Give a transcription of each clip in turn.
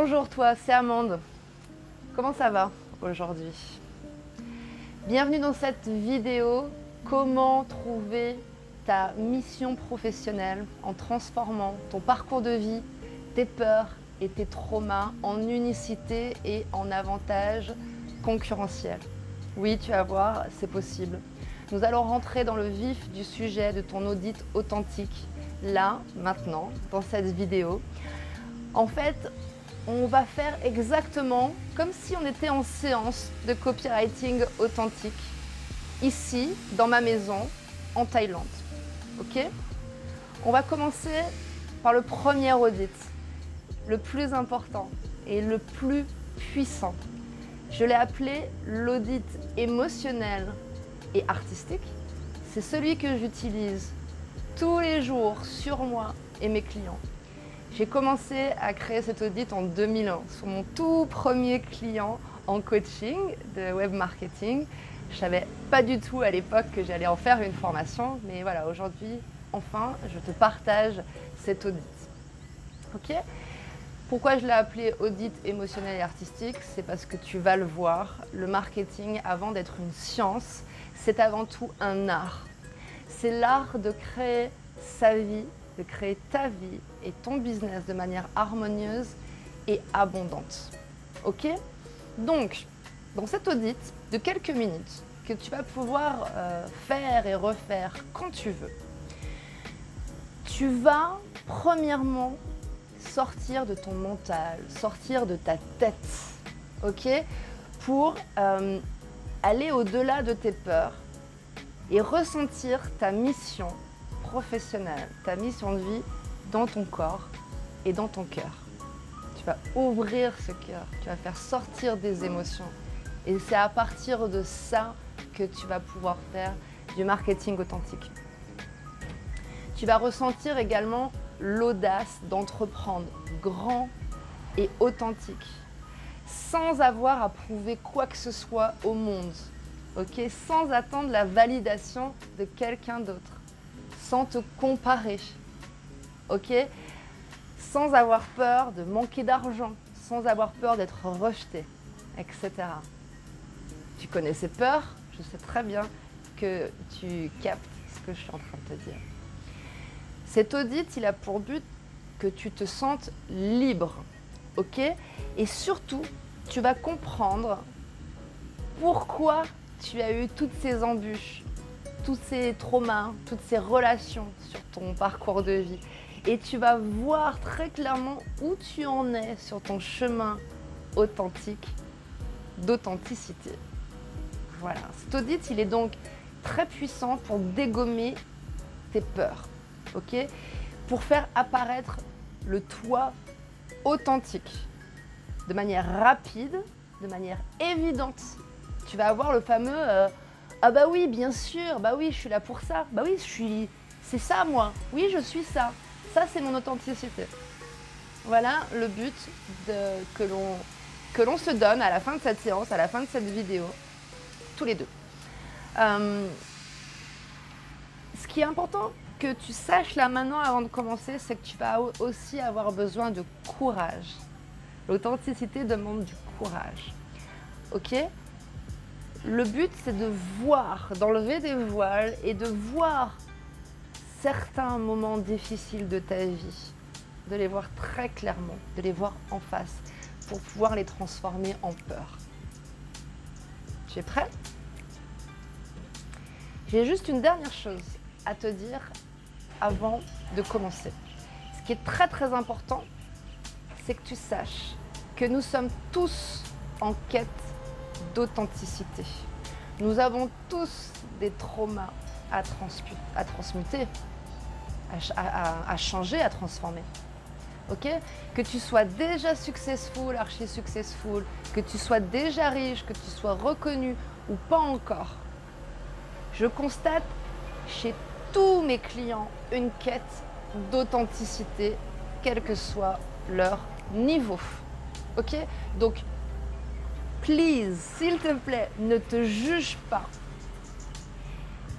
Bonjour toi, c'est Amande. Comment ça va aujourd'hui? Bienvenue dans cette vidéo, comment trouver ta mission professionnelle en transformant ton parcours de vie, tes peurs et tes traumas en unicité et en avantage concurrentiel. Oui, tu vas voir, c'est possible. Nous allons rentrer dans le vif du sujet de ton audit authentique, là, maintenant, dans cette vidéo. En fait, on va faire exactement comme si on était en séance de copywriting authentique, ici, dans ma maison, en Thaïlande. Ok? On va commencer par le premier audit, le plus important et le plus puissant. Je l'ai appelé l'audit émotionnel et artistique. C'est celui que j'utilise tous les jours sur moi et mes clients. J'ai commencé à créer cet audit en 2001 sur mon tout premier client en coaching de web marketing. Je ne savais pas du tout à l'époque que j'allais en faire une formation, mais voilà, aujourd'hui, enfin, je te partage cet audit. Ok? Pourquoi je l'ai appelé audit émotionnel et artistique? C'est parce que tu vas le voir, le marketing, avant d'être une science, c'est avant tout un art. C'est l'art de créer sa vie, de créer ta vie et ton business de manière harmonieuse et abondante. Ok? Donc, dans cet audit de quelques minutes que tu vas pouvoir faire et refaire quand tu veux, tu vas premièrement sortir de ton mental, sortir de ta tête, ok? Pour aller au-delà de tes peurs et ressentir ta mission professionnelle, ta mission de vie dans ton corps et dans ton cœur. Tu vas ouvrir ce cœur, tu vas faire sortir des émotions et c'est à partir de ça que tu vas pouvoir faire du marketing authentique. Tu vas ressentir également l'audace d'entreprendre grand et authentique sans avoir à prouver quoi que ce soit au monde, ok? Sans attendre la validation de quelqu'un d'autre, sans te comparer, ok? Sans avoir peur de manquer d'argent, sans avoir peur d'être rejeté, etc. Tu connais ces peurs, je sais très bien que tu captes ce que je suis en train de te dire. Cet audit, il a pour but que tu te sentes libre, ok? Et surtout, tu vas comprendre pourquoi tu as eu toutes ces embûches, tous ces traumas, toutes ces relations sur ton parcours de vie. Et tu vas voir très clairement où tu en es sur ton chemin authentique, d'authenticité. Voilà, cet audit, il est donc très puissant pour dégommer tes peurs, ok? Pour faire apparaître le toi authentique, de manière rapide, de manière évidente. Tu vas avoir le fameux ah bah oui, bien sûr, bah oui, je suis là pour ça, bah oui, c'est ça moi, oui, je suis ça, ça c'est mon authenticité. Voilà le but que l'on se donne à la fin de cette séance, à la fin de cette vidéo, tous les deux. Ce qui est important que tu saches là maintenant avant de commencer, c'est que tu vas aussi avoir besoin de courage. L'authenticité demande du courage, ok? Le but, c'est de voir, d'enlever des voiles et de voir certains moments difficiles de ta vie, de les voir très clairement, de les voir en face pour pouvoir les transformer en peur. Tu es prêt? J'ai juste une dernière chose à te dire avant de commencer. Ce qui est très très important, c'est que tu saches que nous sommes tous en quête d'authenticité. Nous avons tous des traumas à transmuter, à changer, à transformer. Ok? Que tu sois déjà successful, archi successful, que tu sois déjà riche, que tu sois reconnu ou pas encore. Je constate chez tous mes clients une quête d'authenticité, quel que soit leur niveau. Ok? Donc, please, s'il te plaît, ne te juge pas,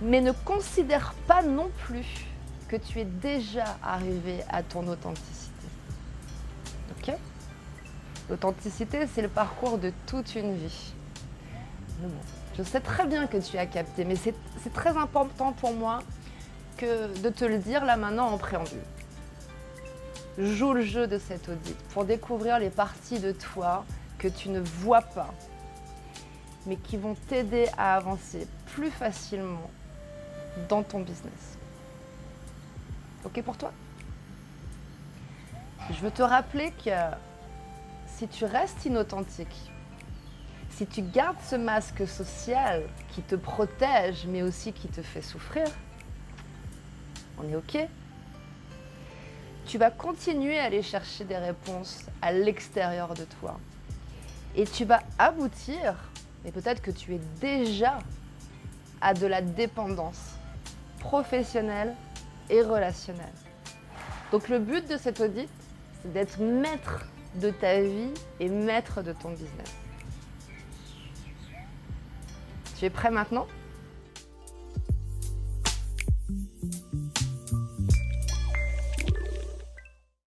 mais ne considère pas non plus que tu es déjà arrivé à ton authenticité. Ok? L'authenticité, c'est le parcours de toute une vie. Je sais très bien que tu as capté, mais c'est très important pour moi de te le dire là maintenant en préambule. Joue le jeu de cet audit pour découvrir les parties de toi que tu ne vois pas, mais qui vont t'aider à avancer plus facilement dans ton business. Ok pour toi? Je veux te rappeler que si tu restes inauthentique, si tu gardes ce masque social qui te protège mais aussi qui te fait souffrir, on est ok? Tu vas continuer à aller chercher des réponses à l'extérieur de toi. Et tu vas aboutir, mais peut-être que tu es déjà à de la dépendance professionnelle et relationnelle. Donc le but de cet audit, c'est d'être maître de ta vie et maître de ton business. Tu es prêt maintenant ?